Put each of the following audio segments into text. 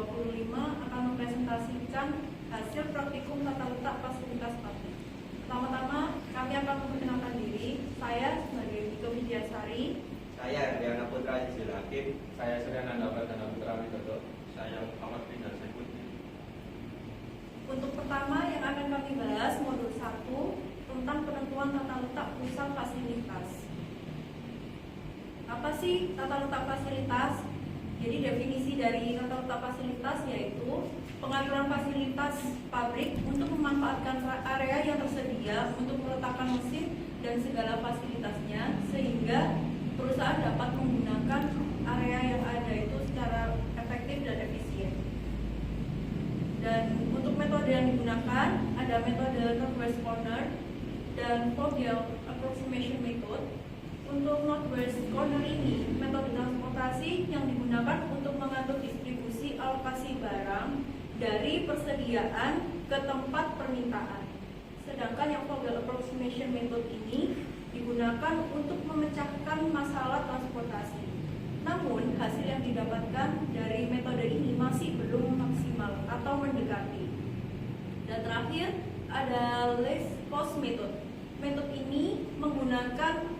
2025 akan mempresentasikan hasil praktikum tata letak fasilitas pabrik. Pertama-tama, kami akan memperkenalkan diri. Saya sebagai Ika Widyasari. Saya Diana Putra Zizil Hakim. Saya Suryananda Pradana Putra Widodo. Saya Muhammad bin Saifuddin. Untuk pertama yang akan kami bahas modul 1 tentang penentuan tata letak pusat fasilitas. Apa sih tata letak fasilitas? Jadi definisi dari tata letak fasilitas yaitu pengaturan fasilitas pabrik untuk memanfaatkan area yang tersedia untuk meletakkan mesin dan segala fasilitasnya sehingga perusahaan dapat menggunakan area yang ada itu secara efektif dan efisien. Dan untuk metode yang digunakan ada metode Northwest Corner dan Vogel Approximation Method. Untuk Northwest Corner ini, metode transportasi yang digunakan untuk mengatur distribusi alokasi barang dari persediaan ke tempat permintaan. Sedangkan yang Vogel Approximation Method ini digunakan untuk memecahkan masalah transportasi. Namun, hasil yang didapatkan dari metode ini masih belum maksimal atau mendekati. Dan terakhir, ada Least Cost Method. Metode ini menggunakan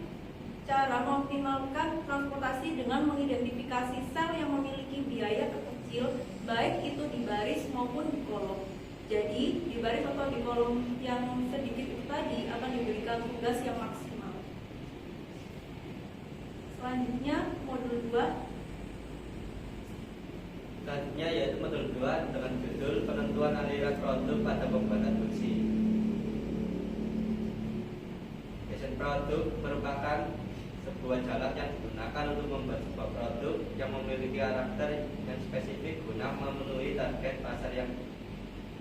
cara mengoptimalkan transportasi dengan mengidentifikasi sel yang memiliki biaya terkecil, baik itu di baris maupun di kolom. Jadi, di baris atau di kolom yang sedikit itu tadi akan diberikan tugas yang maksimal. Selanjutnya, modul 2. Selanjutnya yaitu modul 2 dengan judul penentuan aliran produk pada pembuatan kursi. Desain produk merupakan sebuah jalan yang digunakan untuk membuat sebuah produk yang memiliki karakter yang spesifik guna memenuhi target pasar yang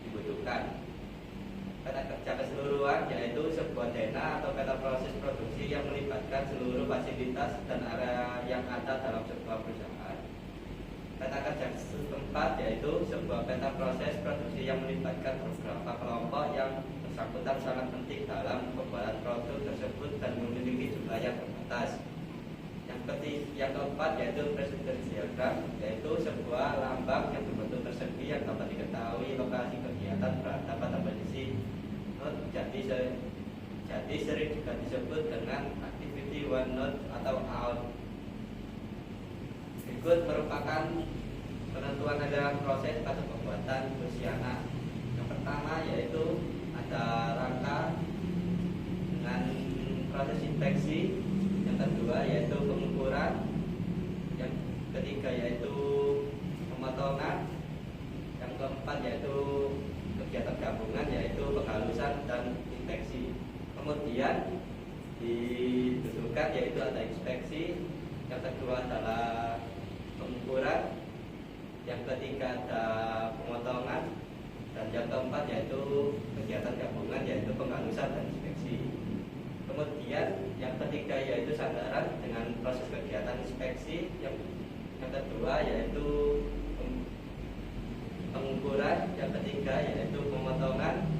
dibutuhkan. Peta kerja keseluruhan yaitu sebuah dena atau peta proses produksi yang melibatkan seluruh fasilitas dan area yang ada dalam sebuah perusahaan. Peta kerja setempat yaitu sebuah peta proses produksi yang melibatkan beberapa kelompok yang bersangkutan sangat penting dalam pembuatan produk tersebut dan memiliki jumlah yang terbatas. Yang keempat yaitu presiden diagram, yaitu sebuah lambang yang berbentuk persegi yang dapat diketahui lokasi kegiatan berada pada posisi node. Jadi sering juga disebut dengan activity one node atau out. Berikut merupakan penentuan aliran proses pada pembuatan kursi anak. Yang pertama yaitu ada rangka dengan proses inspeksi. Yang kedua yaitu pengukuran. Yang ketiga yaitu pemotongan. Yang keempat yaitu kegiatan gabungan yaitu penghalusan dan inspeksi. Kemudian ditentukan yaitu ada inspeksi. Yang kedua adalah pengukuran. Yang ketiga ada pemotongan. Dan yang keempat yaitu kegiatan gabungan yaitu penghalusan dan inspeksi. Kemudian yang ketiga yaitu sandaran dengan proses kegiatan inspeksi. Yang kedua yaitu pengukuran. Yang ketiga yaitu pemotongan.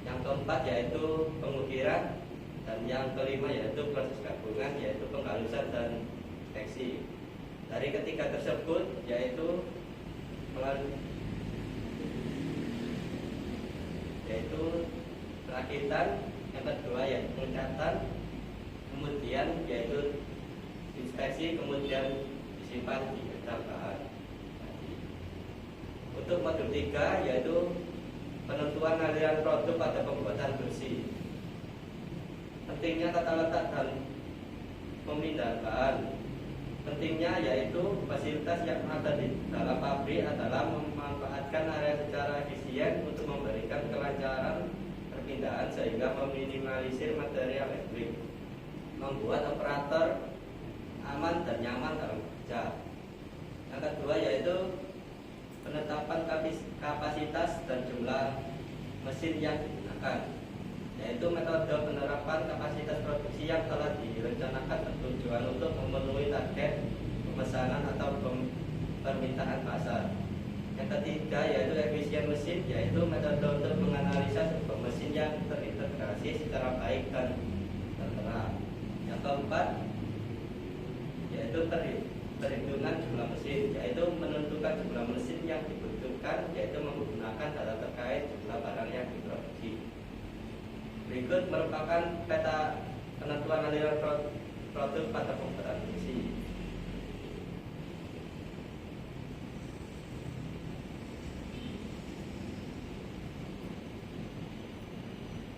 Yang keempat yaitu pengukiran. Dan yang kelima yaitu proses gabungan yaitu penghalusan dan inspeksi. Dari ketiga tersebut yaitu perakitan, yang kedua yaitu pengecatan, kemudian yaitu inspeksi, kemudian disimpan di gudang bahan. Untuk modul 3 yaitu penentuan aliran produk pada pembuatan kursi. Pentingnya tata letak dan pemindahan bahan. Pentingnya yaitu fasilitas yang ada di dalam pabrik adalah memanfaatkan area secara efisien untuk memberikan kelancaran perpindahan sehingga meminimalisir material elektrik, membuat operator aman dan nyaman dalam bekerja. Yang kedua yaitu penetapan kapasitas dan jumlah mesin yang digunakan, yaitu metode penerapan kapasitas produksi yang telah direncanakan bertujuan untuk memenuhi target pemesanan atau permintaan pasar. Yang ketiga yaitu efisien mesin, yaitu metode untuk menganalisa sebuah mesin yang terintegrasi secara baik dan tertera. Yang keempat yaitu perhitungan jumlah mesin, yaitu menentukan jumlah mesin yang dibutuhkan, yaitu menggunakan data terkait jumlah barang yang diproduksi. Berikut merupakan peta penentuan aliran produk pada pembuatan produksi.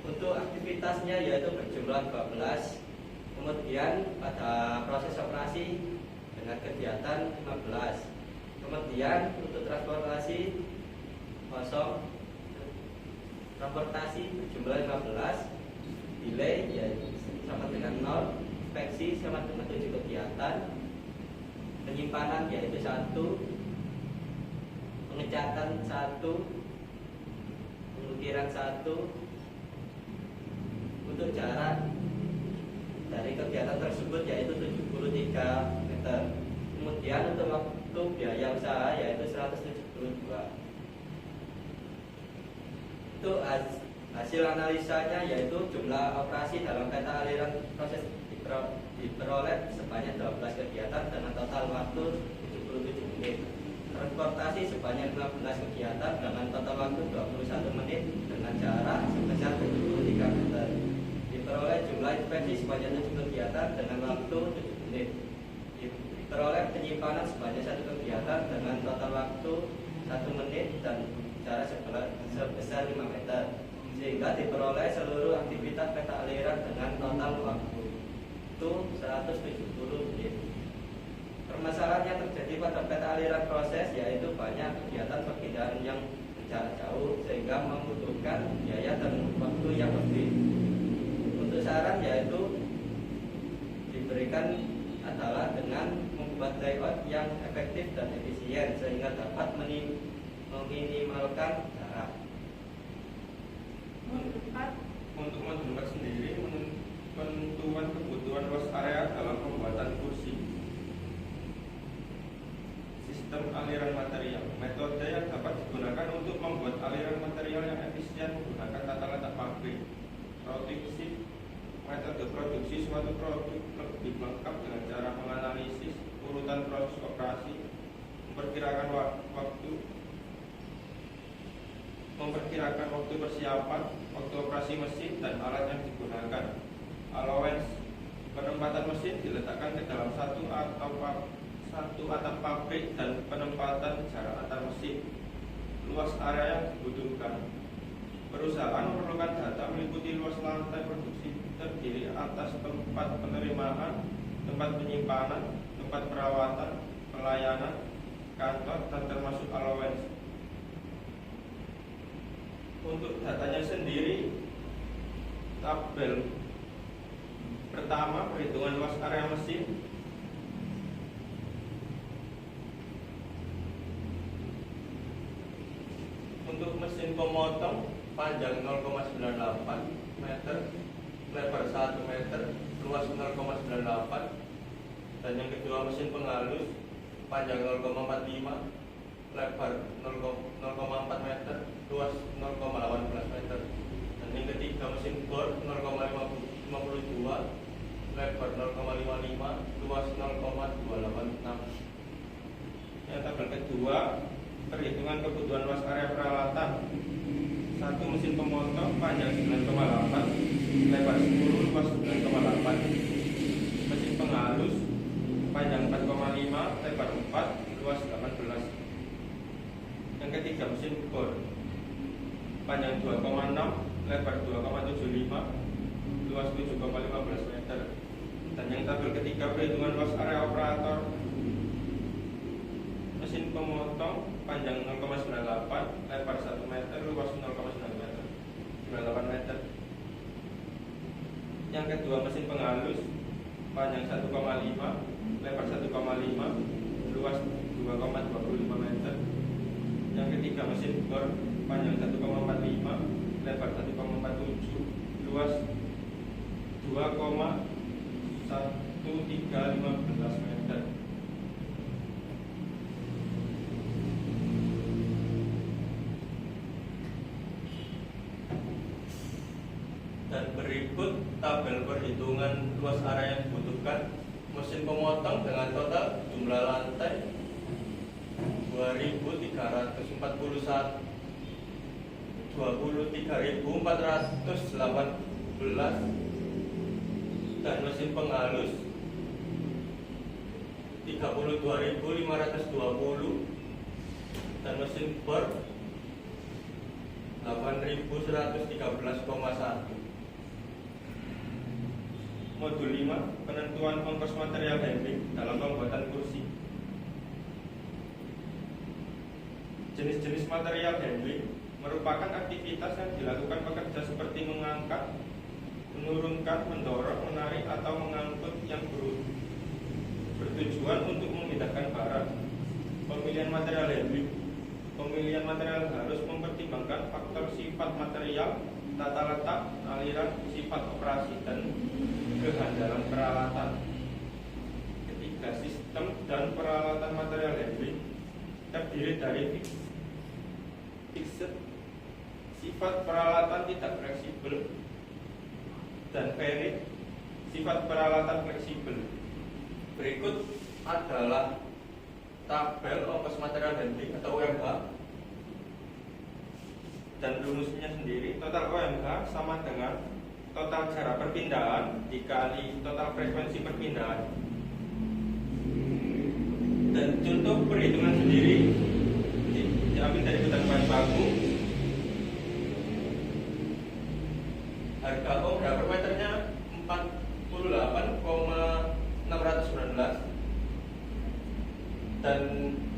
Untuk aktivitasnya yaitu berjumlah 12. Kemudian pada proses operasi dengan kegiatan 15. Kemudian untuk transportasi kosong, transportasi berjumlah 15. Delay yaitu sama dengan 0. Inspeksi sama dengan 7 kegiatan. Penyimpanan yaitu 1. Pengecatan 1. Pengukiran 1. Untuk jarak dari kegiatan tersebut yaitu 73 meter. Kemudian untuk waktu biaya usaha yaitu 172. Itu hasil analisanya yaitu jumlah operasi dalam peta aliran proses diperoleh sebanyak 12 kegiatan dengan total waktu 77 menit. Transportasi sebanyak 15 kegiatan dengan total waktu 21 menit dengan jarak sebesar 73 meter. Diperoleh jumlah inspeksi sebanyak 7 kegiatan dengan waktu 7 menit. Diperoleh penyimpanan sebanyak 1 kegiatan dengan total waktu 1 menit dan jarak sebesar 5 meter. Sehingga diperoleh seluruh aktivitas peta aliran dengan total waktu itu 170 menit. Permasalahan yang terjadi pada peta aliran proses yaitu banyak kegiatan perpindahan yang jarak jauh sehingga membutuhkan biaya dan waktu yang lebih. Untuk saran yaitu diberikan adalah dengan membuat layout yang efektif dan efisien sehingga dapat meminimalkan jarak. Untuk modul sendiri penentuan kebutuhan luas area dalam pembuatan kursi. Sistem aliran material. Metode yang dapat digunakan untuk membuat aliran material yang efisien menggunakan tata letak pabrik. Produksi. Metode produksi suatu produk lebih lengkap dengan cara menganalisis urutan proses operasi, memperkirakan waktu persiapan, waktu operasi mesin dan alat yang digunakan. Allowance. Penempatan mesin diletakkan ke dalam satu atap pabrik dan penempatan jarak antar mesin. Luas area yang dibutuhkan. Perusahaan memerlukan data meliputi luas lantai produksi terdiri atas tempat penerimaan, tempat penyimpanan, tempat perawatan, pelayanan, kantor, dan termasuk allowance. Untuk datanya sendiri, tabel pertama perhitungan luas area mesin. Untuk mesin pemotong panjang 0,98 meter, lebar 1 meter, luas 0,98. Dan yang kedua mesin penghalus panjang 0,45, lebar 0,4 meter, luas 0,18 meter. Dan yang ketiga mesin bor 0,52, lebar 0,55, luas 0,286. Yang tabel kedua perhitungan kebutuhan luas area peralatan. Satu mesin pemotong panjang 9,8, lebar 10, luas 9,8. Mesin penghalus panjang 4,5, lebar 4, luas 18. Yang ketiga mesin bor panjang 2,6, lebar 2,75, luas 7,15 meter. Dan yang tabel ketiga perhitungan luas area operator. Mesin pemotong panjang 0,98, lebar 1 meter, luas 0,98 meter. Yang kedua mesin penghalus panjang 1,5, lebar 1,5, luas 2,25 meter. Yang ketiga mesin bor panjang 1,45, lebar 1,47, luas 2,1315 meter. Dan berikut tabel perhitungan luas area yang dibutuhkan. Mesin mesin pemotong dengan total jumlah lantai 23.418 dan mesin penghalus 32.520 dan mesin bor 8.113,1. Modul 5, penentuan ongkos material handling dalam pembuatan kursi. Jenis-jenis material handling merupakan aktivitas yang dilakukan pekerja seperti mengangkat, menurunkan, mendorong, menarik, atau mengangkut yang bertujuan untuk memindahkan barang. Pemilihan material handling. Pemilihan material harus mempertimbangkan faktor sifat material, tata letak, aliran, sifat operasi, dan kehandalan peralatan. Ketiga, sistem dan peralatan material handling terdiri dari fixed, sifat peralatan tidak fleksibel, dan varied, sifat peralatan fleksibel. Berikut adalah tabel ongkos material handling atau OMH dan rumusnya sendiri. Total OMH sama dengan total jarak perpindahan dikali total frekuensi perpindahan. Dan contoh perhitungan sendiri diambil dari kebutuhan bahan baku. Harga OMH per meternya 48,619 dan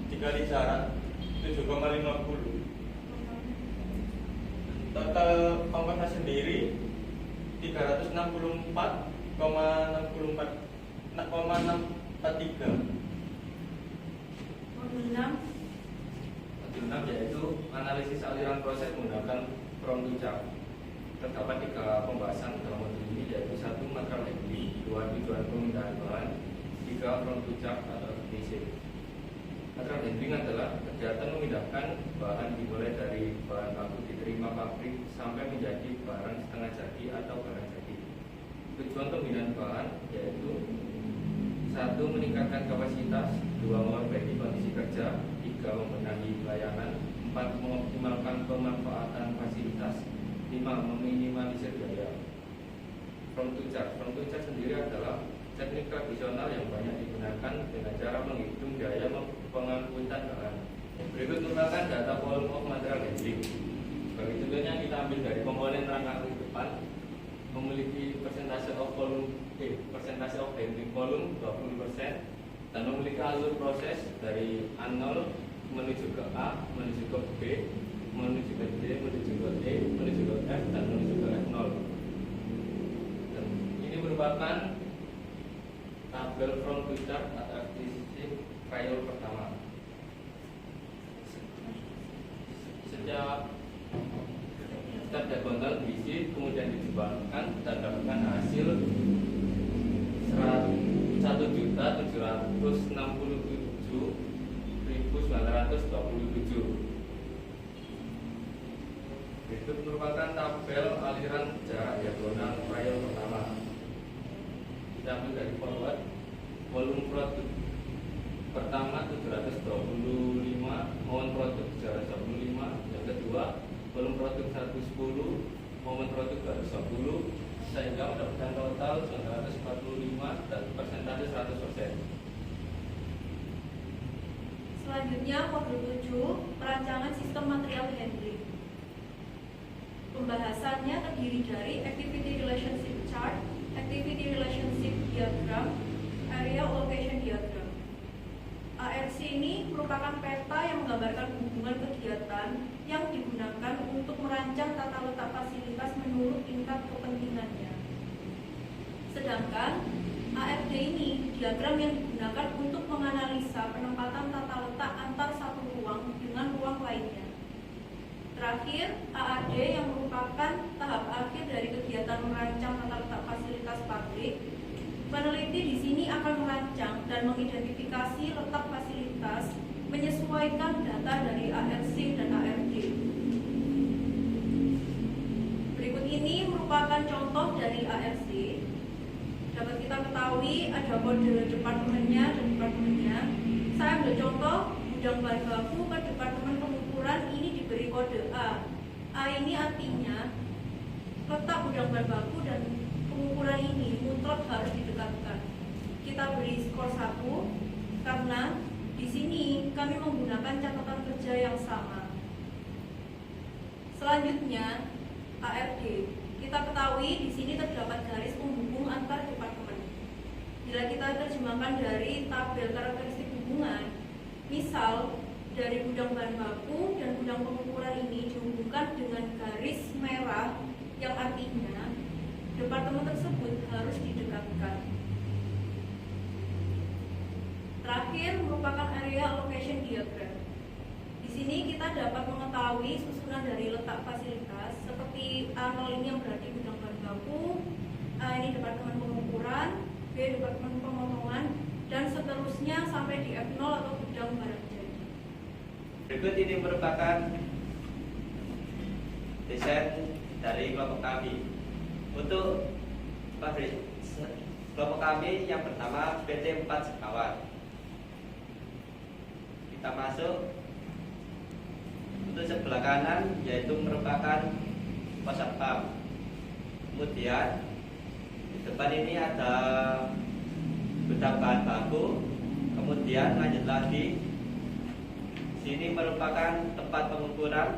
dikali jarak 7,50. Total ongkosnya sendiri 364,643. Modul 6. Modul 6 yaitu analisis aliran proses menggunakan from to chart. Terdapat 3 pembahasan dalam modul ini, yaitu 1. Material handling, 2. Tujuan pemindahan bahan, 3. from to chart atau FTC. Material handling adalah kegiatan memindahkan bahan dimulai dari bahan baku diterima pabrik sampai menjadi barang setengah jadi atau barang jadi. Tujuan pemindahan bahan yaitu 1. Meningkatkan kapasitas, 2. Memperbaiki kondisi kerja, 3. Membenahi layanan, 4. Mengoptimalkan pemanfaatan fasilitas, 5. Meminimalisir biaya. From to chart sendiri adalah teknik tradisional yang banyak digunakan dengan cara menghitung biaya pengangkutan bahan. Berikut merupakan data volume of material handling. Sebagai contohnya kita ambil dari komponen rangka depan, memiliki persentase of handling volume 20% dan memiliki alur proses dari A0 menuju ke A, menuju ke B, menuju ke D, menuju ke E, menuju ke F, dan menuju ke F0. Dan ini merupakan tabel from to chart atau FTC trial pertama. Setiap diagonal diisi, kemudian dijualkan dan dapatkan hasil 1.767.927. Itu merupakan tabel aliran jarak diagonal trial pertama. Kita ambil dari forward. Volume produk pertama 725, momen produk 725. Yang kedua, volume produk 110, momen produk 210, sehingga mendapatkan total 945 dan persentase 100%. Selanjutnya modul 7, perancangan sistem material handling. Pembahasannya terdiri dari activity relationship chart, activity relationship diagram, area allocation diagram. ARC ini merupakan peta yang menggambarkan hubungan kegiatan yang digunakan untuk merancang tata letak fasilitas menurut tingkat kepentingannya. Sedangkan ARD ini diagram yang digunakan untuk menganalisa penempatan tata letak antar satu ruang dengan ruang lainnya. Terakhir, AAD yang merupakan tahap akhir dari kegiatan merancang tata letak fasilitas pabrik. Peneliti di sini akan merancang dan mengidentifikasi letak fasilitas menyesuaikan data dari ARC dan ARD. Berikut ini merupakan contoh dari ARC. dapat kita ketahui ada kode departemennya dan departemennya. Saya ambil contoh gudang bahan baku ke departemen pengukuran ini diberi kode A. A ini artinya letak gudang bahan baku dan pengukuran ini mutlak harus didekatkan. Kita beri skor 1 karena di sini kami menggunakan catatan kerja yang sama. Selanjutnya ARD. Kita ketahui di sini terdapat garis penghubung antar departemen. Bila kita terjemahkan dari tabel karakteristik hubungan, misal dari gudang bahan baku dan gudang pengukuran ini dihubungkan dengan garis merah yang artinya departemen tersebut harus didekatkan. Terakhir merupakan area allocation diagram. Di sini kita dapat mengetahui susunan dari letak fasilitas seperti A0 ini yang berarti gudang bahan baku, A ini departemen pengukuran, B departemen pemotongan, dan seterusnya sampai di F0 atau gudang barang jadi. Berikut ini merupakan desain dari kelompok kami. Untuk pabrik kelompok kami yang pertama PT 4 Sekawan. Kita masuk. Untuk sebelah kanan yaitu merupakan pos satpam. Kemudian di depan ini ada gudang bahan baku. Kemudian lanjut lagi. Sini merupakan tempat pengukuran.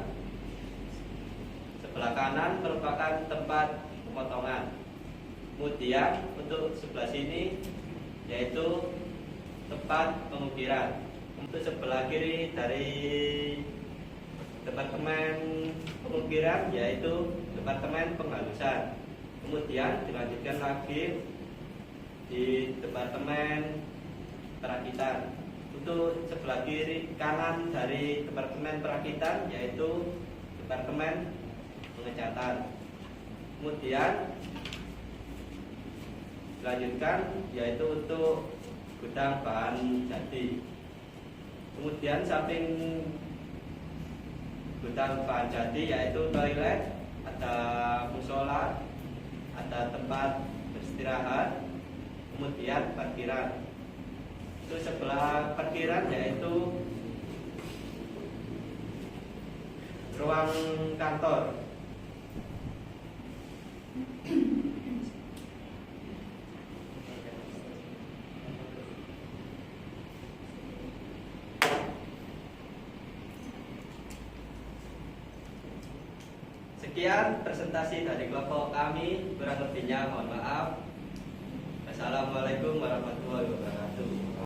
Sebelah kanan merupakan tempat pemotongan. Kemudian untuk sebelah sini yaitu tempat pengukiran. Untuk sebelah kiri dari departemen pengukiran yaitu departemen penghalusan. Kemudian dilanjutkan lagi di departemen perakitan. Untuk sebelah kiri kanan dari departemen perakitan yaitu departemen pengecatan. Kemudian dilanjutkan yaitu untuk gudang bahan jadi. Kemudian samping gudang bahan jadi yaitu toilet, ada musola, ada tempat beristirahat, kemudian parkiran. Itu sebelah parkiran yaitu ruang kantor. Sekian presentasi dari kelompok kami, kurang lebihnya mohon maaf. Assalamualaikum warahmatullahi wabarakatuh.